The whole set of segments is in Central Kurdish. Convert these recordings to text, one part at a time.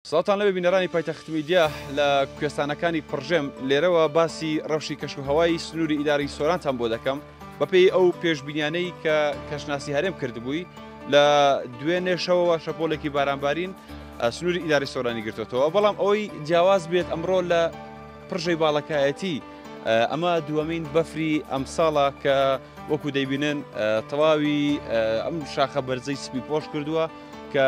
سڵاتان لەوێ بینەرانی پایتەخت میدیا لە کوێستانەکانی پڕژێم لێرەوە باسی ڕەوشی کەش و هەوای سنووری ئیداری سۆرانتان بۆ دەکەم بەپێی ئەو پێشبینیانەی کە کەشناسی هەرێم کردبووی لە دوێنێ شەوەوە شەپۆلێکی بارانبارین سنووری ئیداری سۆرانی گرتوتەوە بەڵام ئەوەی جیاواز بێت ئەمڕۆ لە پڕژەی باڵەکایەتی ئەمە دووەمین بەفری ئەم ساڵە کە وەکو دەیبینن تەواوی ئەم شاخە بەرزەی سپی پۆش کردووە کە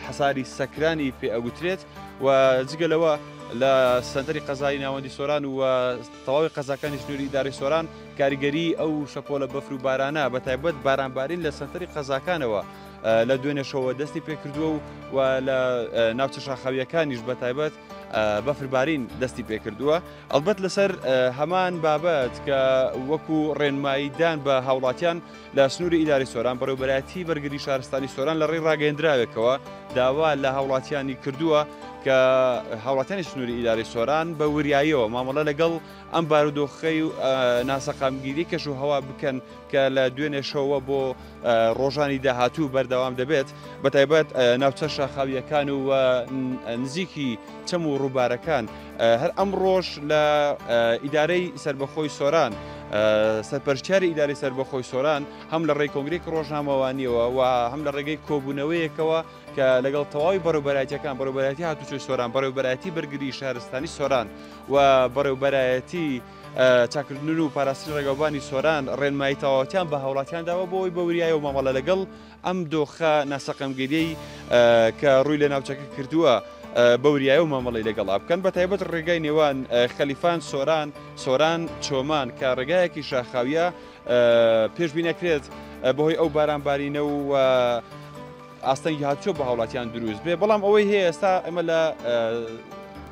حەساری سەکرانی پێ ئەگوترێت و جگەلەوە لە سنتەری قەزای ناوەندی سۆران و تەواوی قەزاکانی سنووری ئیداری سۆران کاریگەری ئەو شەپۆلە بەفر و بارانە بەتایبەت بارانبارین لە سنتەری قەزاکانەوە لە دوێنێشەوە دەستی پێکردووە و لە ناوچە شاخەویەکانیش بەتایبەت بەفربارین دەستی پێکردووە ئەلبەت لەسەر هەمان بابەت کە وەکو ڕێنماییدان بە هاوڵاتیان لە سنووری ئیداری سۆران بەڕێوەبەرایەتی بەرگری شارستانی سۆران لە ڕێی ڕاگەیەندراوێکەوە داوا لە هاوڵاتیانی کردووە کە هاوڵاتیانی سنووری ئیداری سۆران بە وریاییەوە مامەڵە لەگەڵ ئەم بارودۆخەی و ناسەقامگیری کەش و هەوا بکەن کە لە دوێنێشەوە بۆ ڕۆژانی داهاتوو بەردەوام دەبێت بەتایبەت ناوچە شاخاویەکان و نزیکی چەم و ڕووبارەکان هەر ئەم ڕۆژ لە ئیدارەی سەربەخۆی سۆران سەرپەرشتیاری ئیداری سەربەخۆی سۆران هەم لە ڕێی کۆنگرێکی ڕۆژنامەوانیەوە و هەم لە ڕێگەی کۆبوونەوەیەکەوە کە لەگەڵ تەواوی بەڕێوەبەرایەتیەکان بەڕێوەبەرایەتی هاتوچۆی سۆران بەڕێوەبەرایەتی بەرگری شارستانی سۆران و بەڕێوەبەرایەتی چاکردن و پاراستنی ڕێگەوبانی سۆران ڕێنمایی تەواوەتیان بە هاوڵاتیان داوە بۆەوەی بە وریایە و مامەڵە لەگەڵ ئەم دۆخە ناسەقەمگیریەی کە ڕووی لە ناوچەکە کردووە بەوریایە و مامەڵی لەگەڵا بکەن بەتایبەت ڕێگای نێوان خەلیفان سۆران چۆمان کە ڕێگایەکی شاخاویە پێشبینەکرێت بەهۆی ئەو بارانبارینە و ئاستەنگی هاتووە بە هاوڵاتیان دروست بێ بەڵام ئەوەی هەیە ئێستا ئەمە لە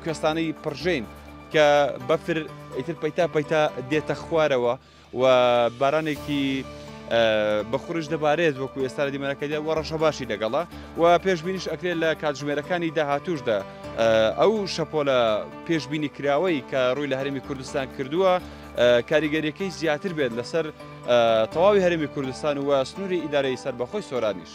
کوێستانەی پڕژین کە بەفر ئیتر پەیتا دێتە خوارەوە و بارانێکی بەخورش دەبارێت وەکو ئێستا لە دیمەنەکەدا وە ڕەشە باشی لەگەڵا و پێشبینیش ئەکرێت لە کاتژمێرەکانی داهاتووشدا ئەو شەپۆلە پێشبینی کراوەی کە ڕووی لە هەرێمی کوردستان کردووە کاریگەریەکەی زیاتر بێت لەسەر تەواوی هەرێمی کوردستان و سنووری ئیدارەی سەربەخۆی سۆرانیش.